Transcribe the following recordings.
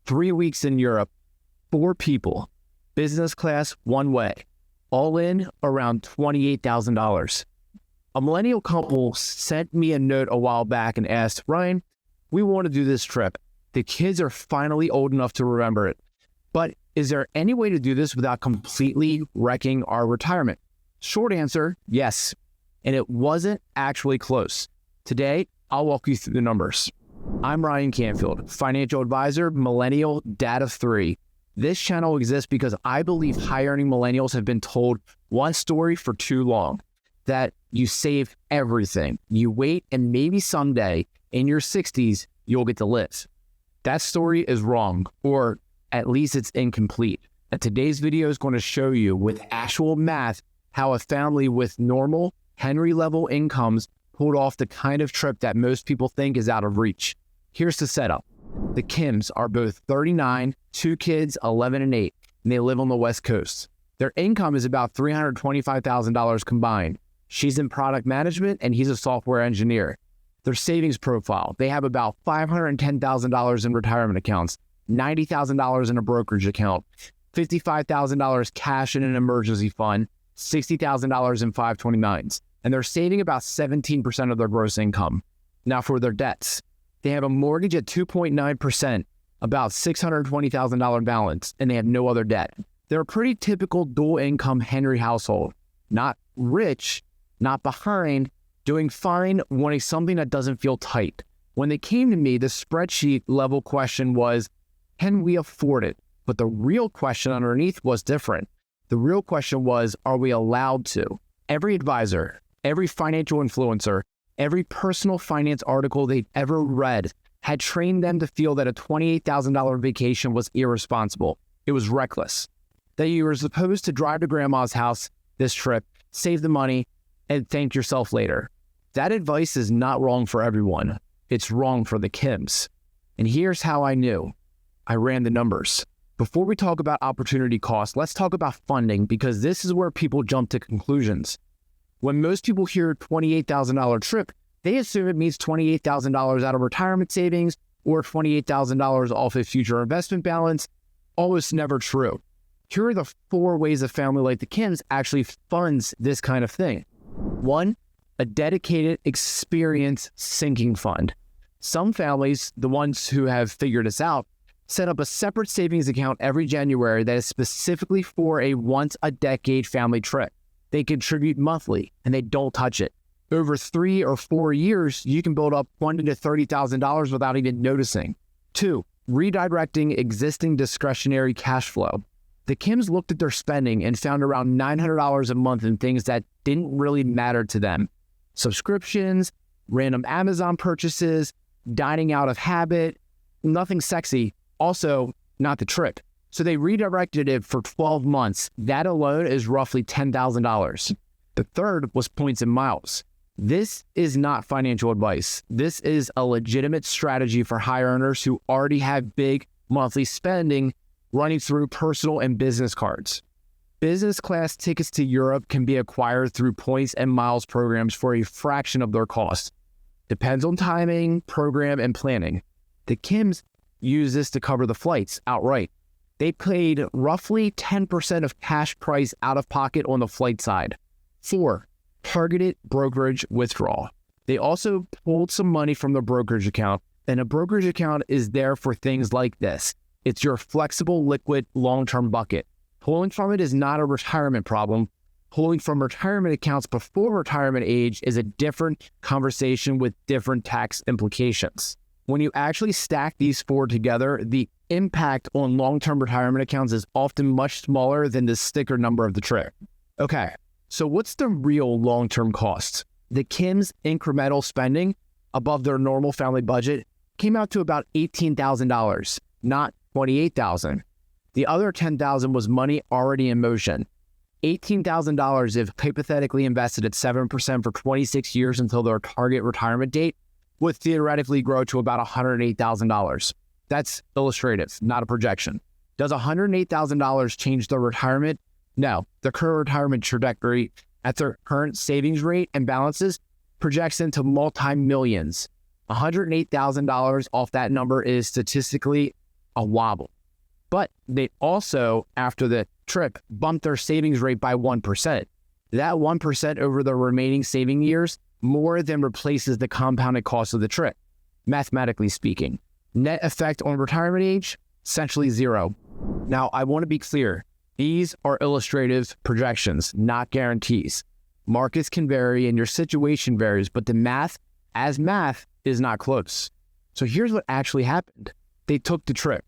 3 weeks in Europe, 4 people, business class one way, all in around $28,000. A millennial couple sent me a note a while back and asked, Ryan, we want to do this trip. The kids are finally old enough to remember it. But is there any way to do this without completely wrecking our retirement? Short answer, yes. And it wasn't actually close. Today, I'll walk you through the numbers. I'm Ryan Canfield, financial advisor, millennial, dad of 3. This channel exists because I believe high-earning millennials have been told one story for too long, that you save everything. You wait, and maybe someday, in your 60s, you'll get to live. That story is wrong, or at least it's incomplete. And today's video is going to show you with actual math how a family with normal Henry-level incomes pulled off the kind of trip that most people think is out of reach. Here's the setup. The Kims are both 39, 2 kids, 11 and 8, and they live on the West Coast. Their income is about $325,000 combined. She's in product management and he's a software engineer. Their savings profile, they have about $510,000 in retirement accounts, $90,000 in a brokerage account, $55,000 cash in an emergency fund, $60,000 in 529s, and they're saving about 17% of their gross income. Now for their debts, they have a mortgage at 2.9%, about $620,000 balance, and they have no other debt. They're a pretty typical dual income Henry household, not rich, not behind, doing fine, wanting something that doesn't feel tight. When they came to me, the spreadsheet level question was, can we afford it? But the real question underneath was different. The real question was, are we allowed to? Every advisor, every financial influencer, every personal finance article they'd ever read had trained them to feel that a $28,000 vacation was irresponsible. It was reckless. That you were supposed to drive to grandma's house this trip, save the money, and thank yourself later. That advice is not wrong for everyone. It's wrong for the Kims. And here's how I knew. I ran the numbers. Before we talk about opportunity cost, let's talk about funding, because this is where people jump to conclusions. When most people hear $28,000 trip, they assume it means $28,000 out of retirement savings or $28,000 off a future investment balance. Almost never true. Here are the 4 ways a family like the Kims actually funds this kind of thing. 1, a dedicated experience sinking fund. Some families, the ones who have figured this out, set up a separate savings account every January that is specifically for a once-a-decade family trip. They contribute monthly, and they don't touch it. Over 3 or 4 years, you can build up $20,000 to $30,000 without even noticing. 2, redirecting existing discretionary cash flow. The Kims looked at their spending and found around $900 a month in things that didn't really matter to them. Subscriptions, random Amazon purchases, dining out of habit, nothing sexy. Also, not the trip. So they redirected it for 12 months. That alone is roughly $10,000. The third was points and miles. This is not financial advice. This is a legitimate strategy for high earners who already have big monthly spending running through personal and business cards. Business class tickets to Europe can be acquired through points and miles programs for a fraction of their cost. Depends on timing, program, and planning. The Kims use this to cover the flights outright. They paid roughly 10% of cash price out of pocket on the flight side. 4, targeted brokerage withdrawal. They also pulled some money from the brokerage account, and a brokerage account is there for things like this. It's your flexible, liquid, long-term bucket. Pulling from it is not a retirement problem. Pulling from retirement accounts before retirement age is a different conversation with different tax implications. When you actually stack these 4 together, the impact on long-term retirement accounts is often much smaller than the sticker number of the trip. Okay, so what's the real long-term cost? The Kims' incremental spending above their normal family budget came out to about $18,000, not $28,000. The other $10,000 was money already in motion. $18,000 if hypothetically invested at 7% for 26 years until their target retirement date would theoretically grow to about $108,000. That's illustrative, not a projection. Does $108,000 change their retirement? No. The current retirement trajectory at their current savings rate and balances projects into multi-millions. $108,000 off that number is statistically a wobble. But they also, after the trip, bumped their savings rate by 1%. That 1% over the remaining saving years more than replaces the compounded cost of the trip, mathematically speaking. Net effect on retirement age, essentially zero. Now, I want to be clear. These are illustrative projections, not guarantees. Markets can vary and your situation varies, but the math, as math, is not close. So here's what actually happened. They took the trip.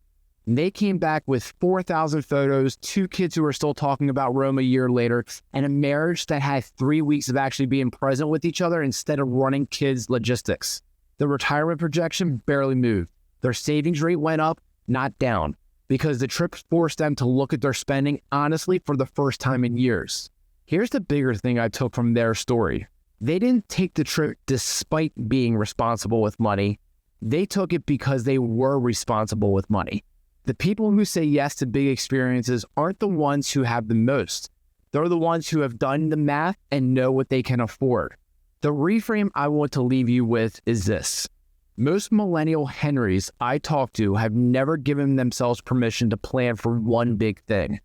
They came back with 4,000 photos, 2 kids who are still talking about Rome a year later, and a marriage that had 3 weeks of actually being present with each other instead of running kids' logistics. The retirement projection barely moved. Their savings rate went up, not down, because the trip forced them to look at their spending honestly for the first time in years. Here's the bigger thing I took from their story. They didn't take the trip despite being responsible with money. They took it because they were responsible with money. The people who say yes to big experiences aren't the ones who have the most. They're the ones who have done the math and know what they can afford. The reframe I want to leave you with is this. Most millennial Henrys I talk to have never given themselves permission to plan for one big thing.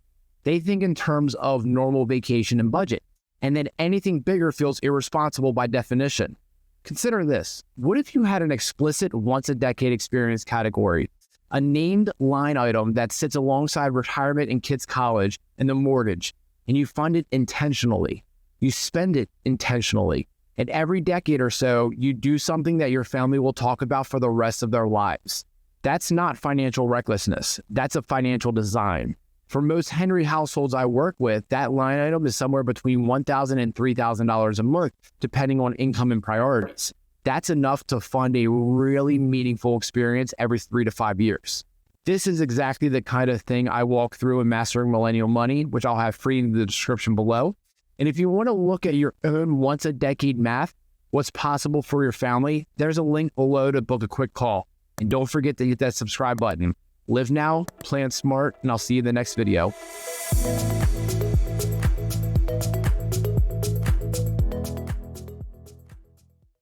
They think in terms of normal vacation and budget, and then anything bigger feels irresponsible by definition. Consider this. What if you had an explicit once-a-decade experience category, a named line item that sits alongside retirement and kids' college and the mortgage, and you fund it intentionally. You spend it intentionally. And every decade or so, you do something that your family will talk about for the rest of their lives. That's not financial recklessness. That's a financial design. For most Henry households I work with, that line item is somewhere between $1,000 and $3,000 a month, depending on income and priorities. That's enough to fund a really meaningful experience every 3 to 5 years. This is exactly the kind of thing I walk through in Mastering Millennial Money, which I'll have free in the description below. And if you want to look at your own once-a-decade math, what's possible for your family, there's a link below to book a quick call. And don't forget to hit that subscribe button. Live now, plan smart, and I'll see you in the next video.